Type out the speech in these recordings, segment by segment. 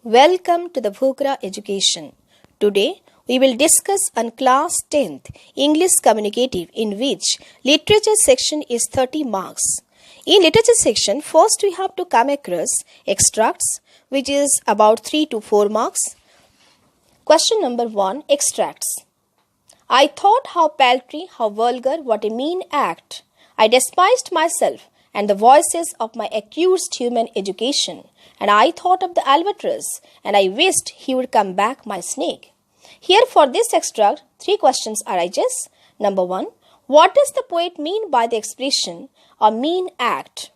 Welcome to the Bhugra Education. Today we will discuss on class 10th English Communicative, in which literature section is 30 marks. In literature section, first we have to come across extracts, which is about 3 to 4 marks. Question number 1, extracts. I thought how paltry, how vulgar, what a mean act. I despised myself and the voices of my accused human education. And I thought of the albatross, and I wished he would come back my snake. Here for this extract, 3 questions arises. Number 1, what does the poet mean by the expression, a mean act?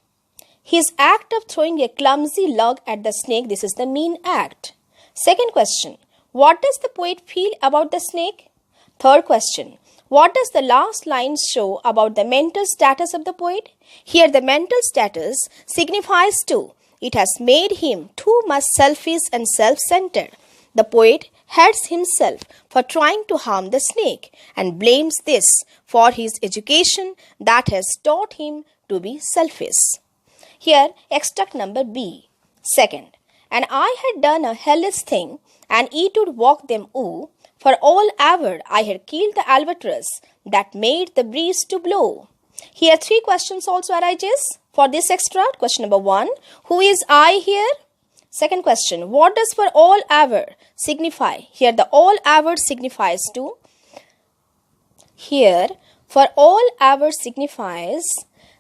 His act of throwing a clumsy log at the snake, this is the mean act. Second question, what does the poet feel about the snake? Third question, what does the last line show about the mental status of the poet? Here the mental status signifies to it has made him too much selfish and self-centered. The poet hates himself for trying to harm the snake and blames this for his education that has taught him to be selfish. Here, extract number B. Second, and I had done a hellish thing, and it would walk them for all ever I had killed the albatross that made the breeze to blow. Here 3 questions also arises for this extract. Question number 1, who is I here? Second question, what does for all ever signify? Here the all ever signifies to. Here for all ever signifies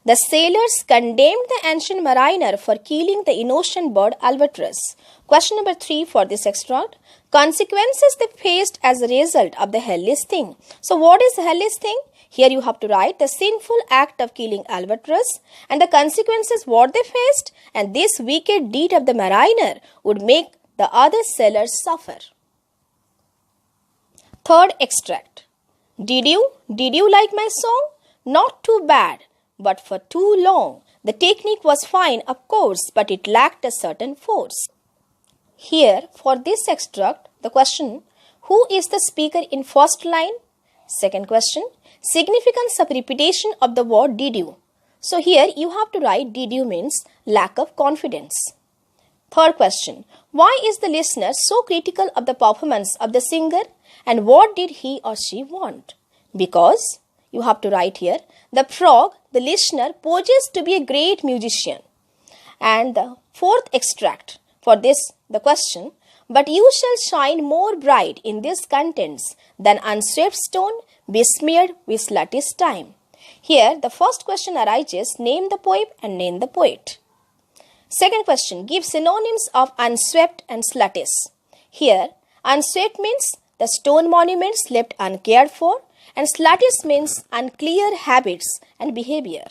the sailors condemned the ancient mariner for killing the innocent bird albatross. Question number 3 for this extract, consequences they faced as a result of the hellish thing. So what is the hellish thing? Here you have to write the sinful act of killing albatross and the consequences what they faced, and this wicked deed of the mariner would make the other sailors suffer. Third extract. Did you like my song? Not too bad, but for too long. The technique was fine, of course, but it lacked a certain force. Here for this extract, the question, who is the speaker in first line? Second question, significance of repetition of the word did you. So here you have to write did you means lack of confidence. Third question, why is the listener so critical of the performance of the singer, and what did he or she want? Because you have to write here the frog, the listener, poses to be a great musician. And the fourth extract for this, the question, but you shall shine more bright in these contents than unswept stone besmeared with sluttish time. Here the first question arises, name the poem and name the poet. Second question, give synonyms of unswept and sluttish. Here unswept means the stone monuments left uncared for, and sluttish means unclear habits and behavior.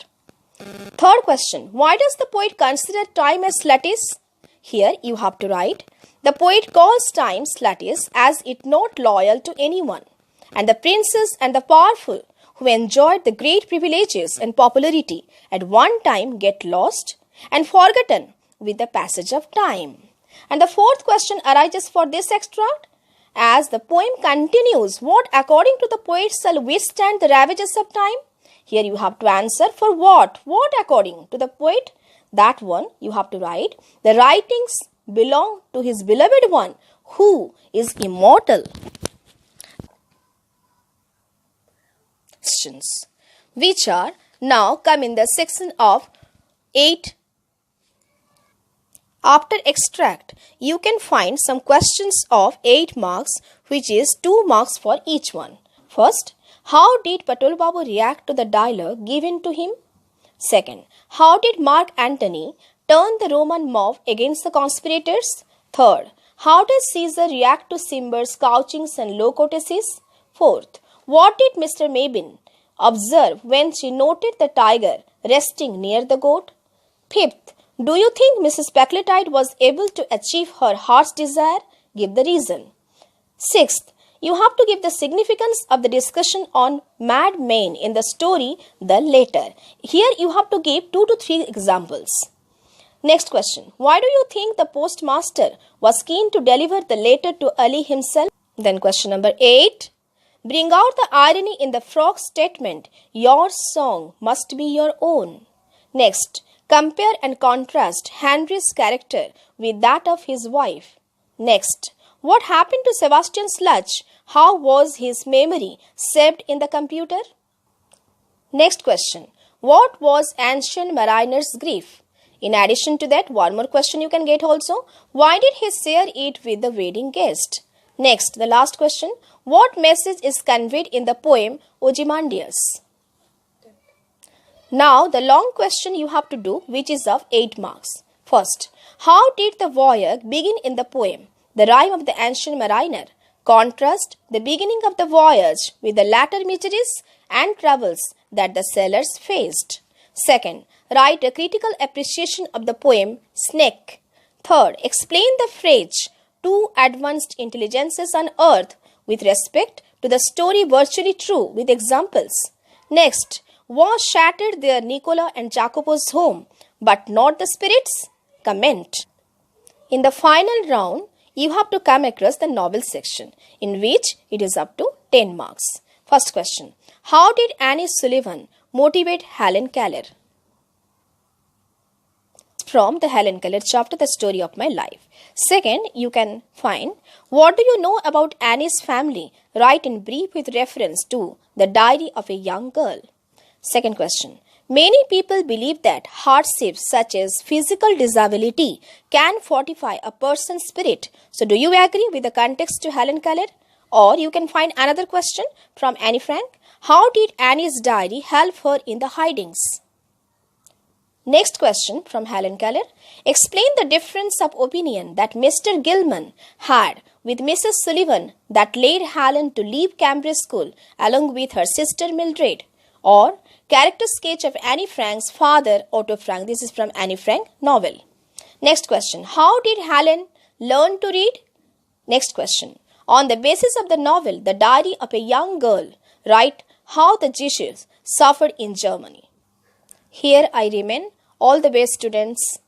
Third question, why does the poet consider time as sluttish? Here you have to write, the poet calls time sluttish as it not loyal to anyone, and the princes and the powerful who enjoyed the great privileges and popularity at one time get lost and forgotten with the passage of time. And the fourth question arises for this extract, as the poem continues, what according to the poet shall withstand the ravages of time? Here you have to answer for what according to the poet? That one you have to write, the writings belong to his beloved one who is immortal. Questions which are now come in the section of 8. After extract, you can find some questions of 8 marks, which is 2 marks for each one. First, how did Patul Babu react to the dialogue given to him? Second, how did Mark Antony turn the Roman mob against the conspirators? Third, how does Caesar react to Cimber's couchings and low courtesies? Fourth, what did Mr. Mabin observe when she noted the tiger resting near the goat? Fifth, do you think Mrs. Packletide was able to achieve her heart's desire? Give the reason. Sixth, you have to give the significance of the discussion on mad men in the story, the letter. Here you have to give 2 to 3 examples. Next question, why do you think the postmaster was keen to deliver the letter to Ali himself? Then question number 8, bring out the irony in the frog's statement, your song must be your own. Next, compare and contrast Henry's character with that of his wife. Next, what happened to Sebastian Sludge? How was his memory saved in the computer? Next question, what was ancient mariner's grief? In addition to that, one more question you can get also. Why did he share it with the wedding guest? Next, the last question, what message is conveyed in the poem Ozymandias? Now, the long question you have to do, which is of 8 marks. First, how did the voyage begin in the poem? The rhyme of the ancient mariner. Contrast the beginning of the voyage with the latter miseries and troubles that the sailors faced. Second, write a critical appreciation of the poem Snake. Third, explain the phrase two advanced intelligences on earth with respect to the story virtually true with examples. Next, was shattered their Nicola and Jacopo's home, but not the spirits? Comment. In the final round, you have to come across the novel section, in which it is up to 10 marks. First question, how did Annie Sullivan motivate Helen Keller? From the Helen Keller chapter, The Story of My Life. Second, you can find, what do you know about Annie's family? Write in brief with reference to the diary of a young girl. Second question, many people believe that hardships such as physical disability can fortify a person's spirit. So, do you agree with the context to Helen Keller? Or you can find another question from Anne Frank. How did Annie's diary help her in the hidings? Next question from Helen Keller. Explain the difference of opinion that Mr. Gilman had with Mrs. Sullivan that led Helen to leave Cambridge School along with her sister Mildred. Or character sketch of Anne Frank's father, Otto Frank. This is from Anne Frank novel. Next question. How did Helen learn to read? Next question. On the basis of the novel, The Diary of a Young Girl, write how the Jews suffered in Germany. Here I remain. All the best, students.